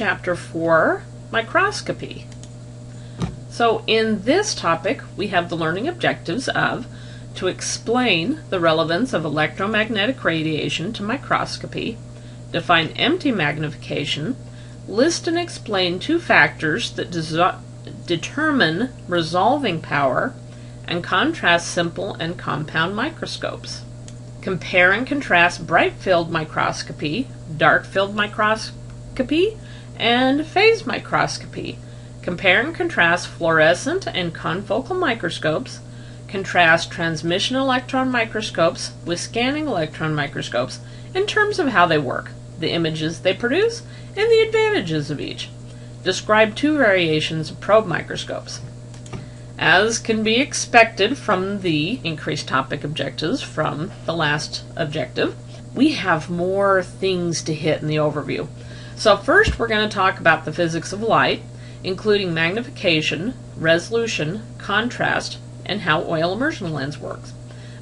Chapter 4, Microscopy. So in this topic, we have the learning objectives of to explain the relevance of electromagnetic radiation to microscopy, define empty magnification, list and explain two factors that determine resolving power, and contrast simple and compound microscopes. Compare and contrast bright field microscopy, dark field microscopy, and phase microscopy. Compare and contrast fluorescent and confocal microscopes. Contrast transmission electron microscopes with scanning electron microscopes in terms of how they work, the images they produce, and the advantages of each. Describe two variations of probe microscopes. As can be expected from the increased topic objectives from the last objective, we have more things to hit in the overview. So first we're going to talk about the physics of light, including magnification, resolution, contrast, and how oil immersion lens works.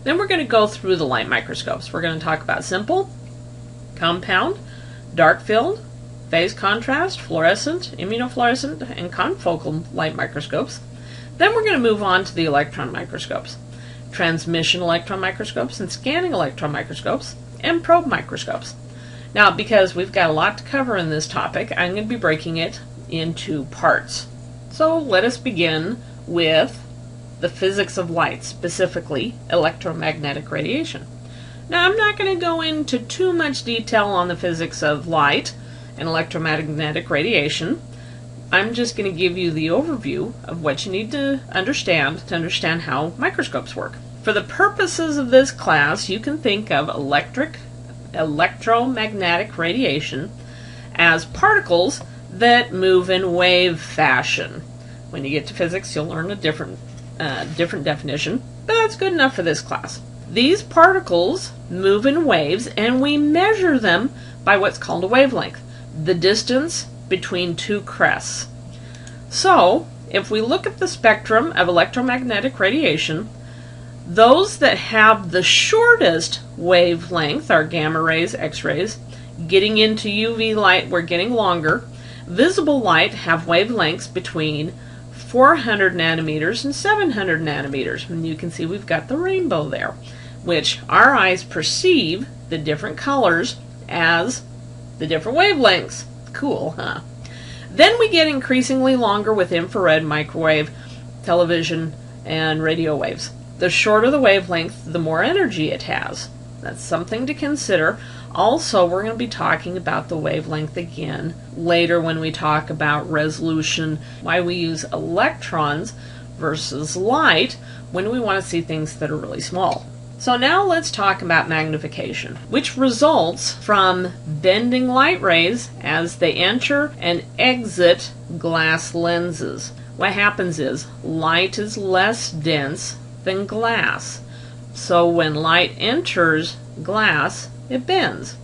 Then we're going to go through the light microscopes. We're going to talk about simple, compound, dark field, phase contrast, fluorescent, immunofluorescent, and confocal light microscopes. Then we're going to move on to the electron microscopes, transmission electron microscopes, and scanning electron microscopes, and probe microscopes. Now, because we've got a lot to cover in this topic, I'm going to be breaking it into parts. So let us begin with the physics of light, specifically electromagnetic radiation. Now, I'm not going to go into too much detail on the physics of light and electromagnetic radiation. I'm just going to give you the overview of what you need to understand how microscopes work. For the purposes of this class, you can think of electromagnetic radiation as particles that move in wave fashion. When you get to physics, you'll learn a different definition, but that's good enough for this class. These particles move in waves, and we measure them by what's called a wavelength, the distance between two crests. So, if we look at the spectrum of electromagnetic radiation, those that have the shortest wavelength are gamma rays, X-rays. Getting into UV light, we're getting longer. Visible light have wavelengths between 400 nanometers and 700 nanometers. And you can see we've got the rainbow there, which our eyes perceive the different colors as the different wavelengths. Cool, huh? Then we get increasingly longer with infrared, microwave, television, and radio waves. The shorter the wavelength, the more energy it has. That's something to consider. Also, we're going to be talking about the wavelength again later when we talk about resolution, why we use electrons versus light when we want to see things that are really small. So now let's talk about magnification, which results from bending light rays as they enter and exit glass lenses. What happens is light is less dense than glass. So when light enters glass, it bends.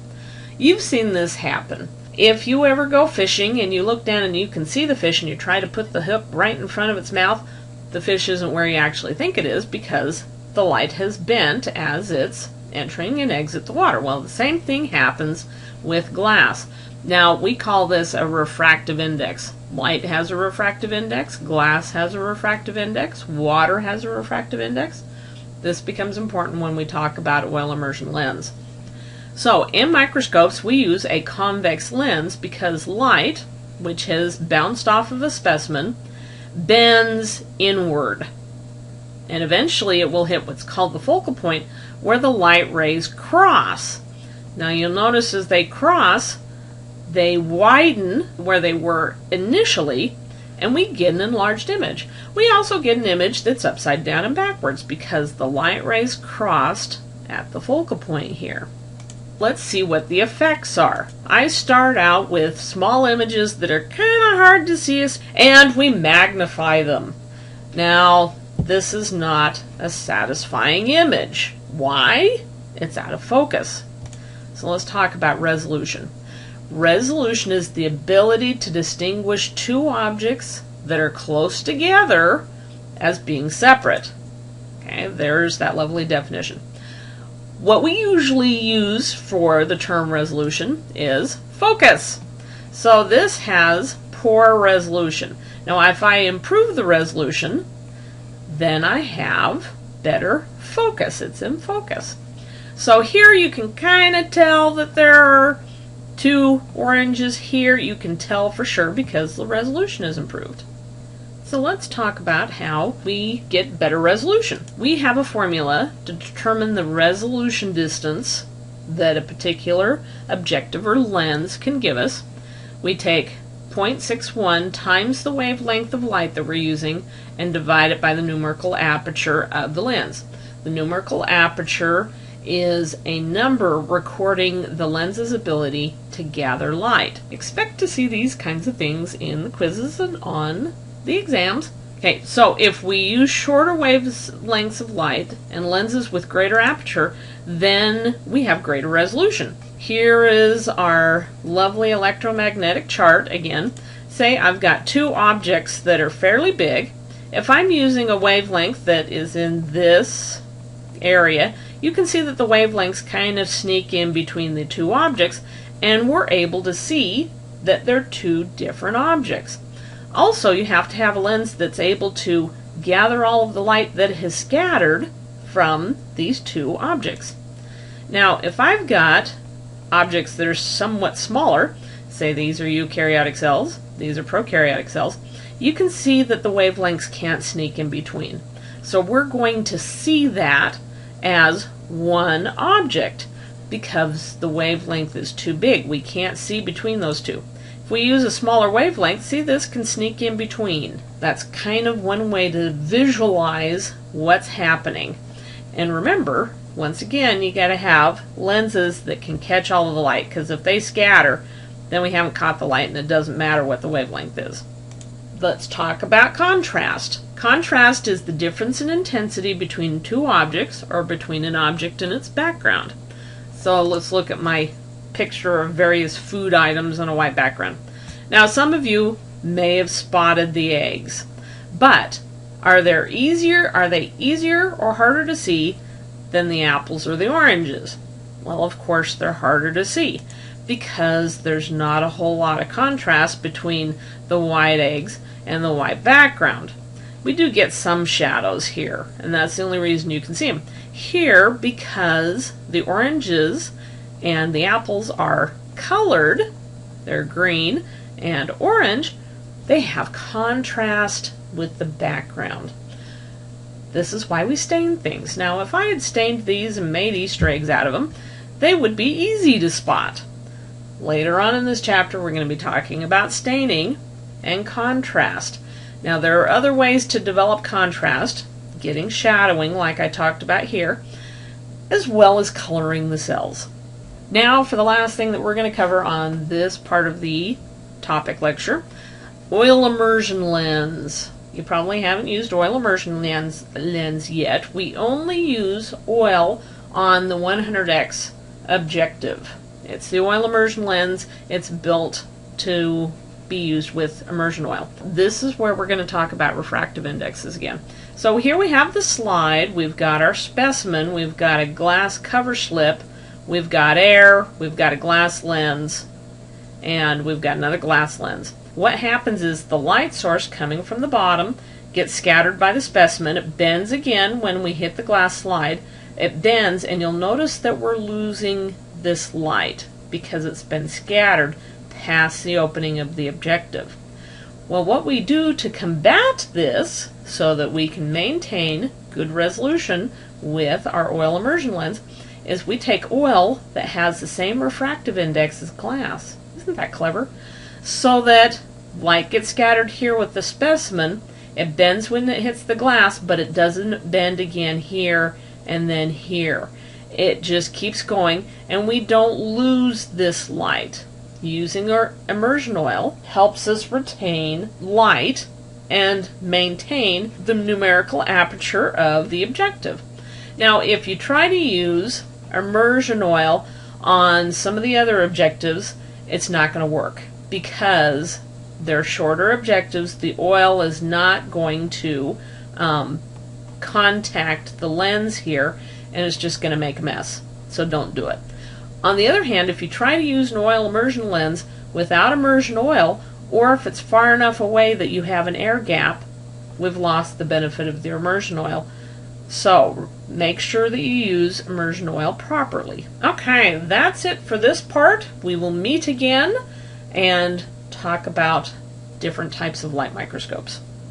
You've seen this happen. If you ever go fishing and you look down and you can see the fish and you try to put the hook right in front of its mouth, the fish isn't where you actually think it is because the light has bent as it's entering and exit the water. Well, the same thing happens with glass. Now, we call this a refractive index. Light has a refractive index, glass has a refractive index, water has a refractive index. This becomes important when we talk about oil immersion lens. So, in microscopes, we use a convex lens because light, which has bounced off of a specimen, bends inward. And eventually it will hit what's called the focal point, where the light rays cross. Now you'll notice as they cross, they widen where they were initially, and we get an enlarged image. We also get an image that's upside down and backwards because the light rays crossed at the focal point here. Let's see what the effects are. I start out with small images that are kind of hard to see, and we magnify them. Now, this is not a satisfying image. Why? It's out of focus. So let's talk about resolution. Resolution is the ability to distinguish two objects that are close together as being separate. Okay, there's that lovely definition. What we usually use for the term resolution is focus. So this has poor resolution. Now if I improve the resolution, then I have better focus. It's in focus. So here you can kind of tell that there are two oranges here. You can tell for sure because the resolution is improved. So let's talk about how we get better resolution. We have a formula to determine the resolution distance that a particular objective or lens can give us. We take 0.61 times the wavelength of light that we're using and divide it by the numerical aperture of the lens. The numerical aperture is a number recording the lens's ability to gather light. Expect to see these kinds of things in the quizzes and on the exams. Okay, so if we use shorter wavelengths of light and lenses with greater aperture, then we have greater resolution. Here is our lovely electromagnetic chart again. Say I've got two objects that are fairly big. If I'm using a wavelength that is in this area, you can see that the wavelengths kind of sneak in between the two objects, and we're able to see that they're two different objects. Also, you have to have a lens that's able to gather all of the light that has scattered from these two objects. Now, if I've got objects that are somewhat smaller, say these are eukaryotic cells, these are prokaryotic cells, you can see that the wavelengths can't sneak in between. So we're going to see that as one object because the wavelength is too big. We can't see between those two. If we use a smaller wavelength, see, this can sneak in between. That's kind of one way to visualize what's happening. And remember, once again, you got to have lenses that can catch all of the light, because if they scatter, then we haven't caught the light and it doesn't matter what the wavelength is. Let's talk about contrast. Contrast is the difference in intensity between two objects or between an object and its background. So let's look at my picture of various food items on a white background. Now some of you may have spotted the eggs, but are they easier or harder to see than the apples or the oranges? Well, of course they're harder to see because there's not a whole lot of contrast between the white eggs and the white background. We do get some shadows here, and that's the only reason you can see them. Here, because the oranges and the apples are colored, they're green and orange, they have contrast with the background. This is why we stain things. Now, if I had stained these and made Easter eggs out of them, they would be easy to spot. Later on in this chapter, we're going to be talking about staining and contrast. Now, there are other ways to develop contrast, getting shadowing like I talked about here, as well as coloring the cells. Now for the last thing that we're going to cover on this part of the topic lecture, oil immersion lens. You probably haven't used oil immersion lens yet. We only use oil on the 100x objective. It's the oil immersion lens. It's built to be used with immersion oil. This is where we're going to talk about refractive indexes again. So here we have the slide. We've got our specimen. We've got a glass cover slip. We've got air, we've got a glass lens, and we've got another glass lens. What happens is the light source coming from the bottom gets scattered by the specimen. It bends again when we hit the glass slide. It bends, and you'll notice that we're losing this light because it's been scattered past the opening of the objective. Well, what we do to combat this so that we can maintain good resolution with our oil immersion lens is we take oil that has the same refractive index as glass. Isn't that clever? So that light gets scattered here with the specimen, it bends when it hits the glass, but it doesn't bend again here and then here. It just keeps going, and we don't lose this light. Using our immersion oil helps us retain light and maintain the numerical aperture of the objective. Now, if you try to use immersion oil on some of the other objectives, it's not going to work because they're shorter objectives. The oil is not going to contact the lens here, and it's just going to make a mess. So don't do it. On the other hand, if you try to use an oil immersion lens without immersion oil, or if it's far enough away that you have an air gap, we've lost the benefit of the immersion oil. So make sure that you use immersion oil properly. Okay, that's it for this part. We will meet again and talk about different types of light microscopes.